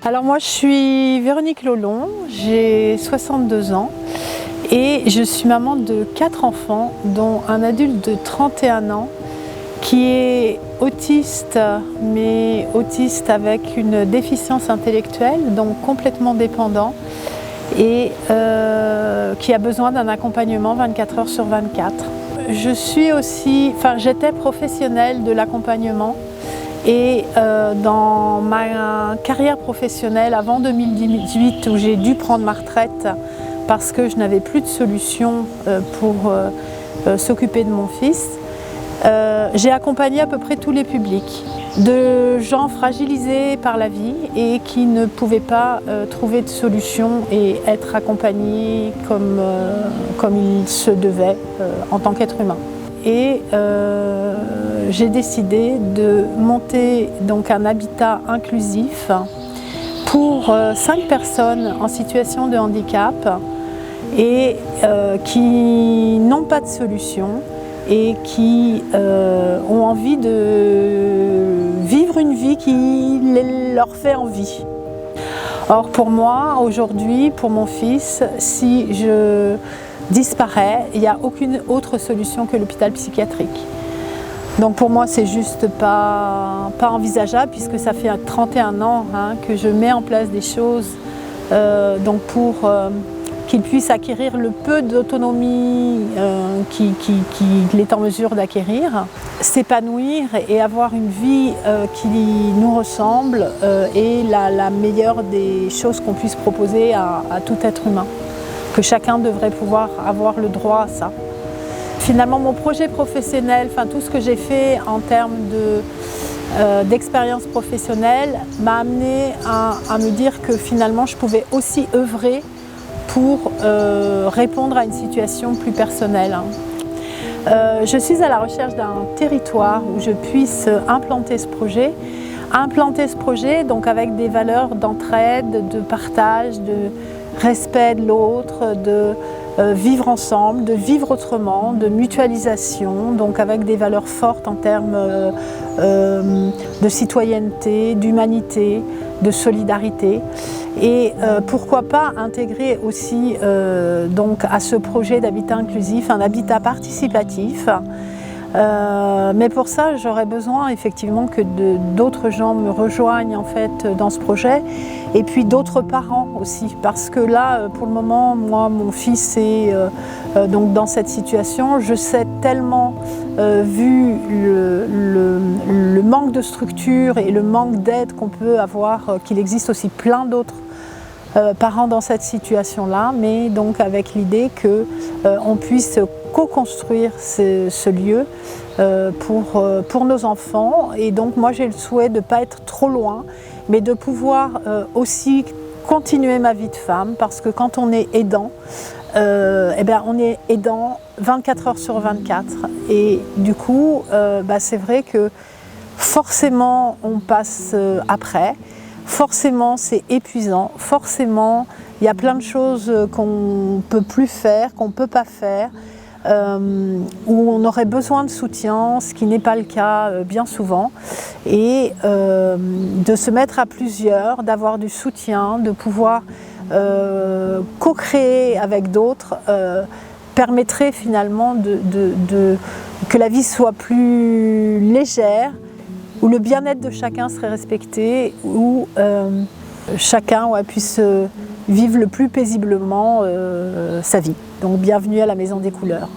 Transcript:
Alors moi je suis Véronique Lolon, j'ai 62 ans et je suis maman de 4 enfants dont un adulte de 31 ans qui est autiste, mais autiste avec une déficience intellectuelle, donc complètement dépendant et qui a besoin d'un accompagnement 24 heures sur 24. J'étais professionnelle de l'accompagnement. Et dans ma carrière professionnelle avant 2018 où j'ai dû prendre ma retraite parce que je n'avais plus de solution pour s'occuper de mon fils, j'ai accompagné à peu près tous les publics, de gens fragilisés par la vie et qui ne pouvaient pas trouver de solution et être accompagnés comme il se devait en tant qu'être humain. Et j'ai décidé de monter donc un habitat inclusif pour 5 personnes en situation de handicap et qui n'ont pas de solution et qui ont envie de vivre une vie qui leur fait envie. Or pour moi, aujourd'hui, pour mon fils, si je disparaît, il n'y a aucune autre solution que l'hôpital psychiatrique. Donc pour moi c'est juste pas envisageable puisque ça fait 31 ans que je mets en place des choses donc pour qu'il puisse acquérir le peu d'autonomie qu'il est en mesure d'acquérir, s'épanouir et avoir une vie qui nous ressemble est la meilleure des choses qu'on puisse proposer à tout être humain. Que chacun devrait pouvoir avoir le droit à ça. Finalement, mon projet professionnel, tout ce que j'ai fait en termes d'expérience professionnelle m'a amené à me dire que finalement je pouvais aussi œuvrer pour répondre à une situation plus personnelle. Je suis à la recherche d'un territoire où je puisse implanter ce projet. Donc avec des valeurs d'entraide, de partage, de respect de l'autre, de vivre ensemble, de vivre autrement, de mutualisation, donc avec des valeurs fortes en termes de citoyenneté, d'humanité, de solidarité. Et pourquoi pas intégrer aussi donc à ce projet d'habitat inclusif un habitat participatif. Mais pour ça, j'aurais besoin effectivement que d'autres gens me rejoignent en fait dans ce projet et puis d'autres parents aussi parce que là, pour le moment, moi, mon fils est donc dans cette situation. Je sais tellement, vu le manque de structure et le manque d'aide qu'on peut avoir, qu'il existe aussi plein d'autres parents dans cette situation-là, mais donc avec l'idée qu'on puisse co-construire ce lieu pour nos enfants. Et donc moi j'ai le souhait de ne pas être trop loin, mais de pouvoir aussi continuer ma vie de femme, parce que quand on est aidant, on est aidant 24 heures sur 24. Et du coup, c'est vrai que forcément on passe après. Forcément, c'est épuisant. Forcément, il y a plein de choses qu'on ne peut plus faire, qu'on ne peut pas faire, où on aurait besoin de soutien, ce qui n'est pas le cas bien souvent. Et de se mettre à plusieurs, d'avoir du soutien, de pouvoir co-créer avec d'autres, permettrait finalement que la vie soit plus légère, où le bien-être de chacun serait respecté, où chacun puisse vivre le plus paisiblement sa vie. Donc bienvenue à la Maison des Couleurs.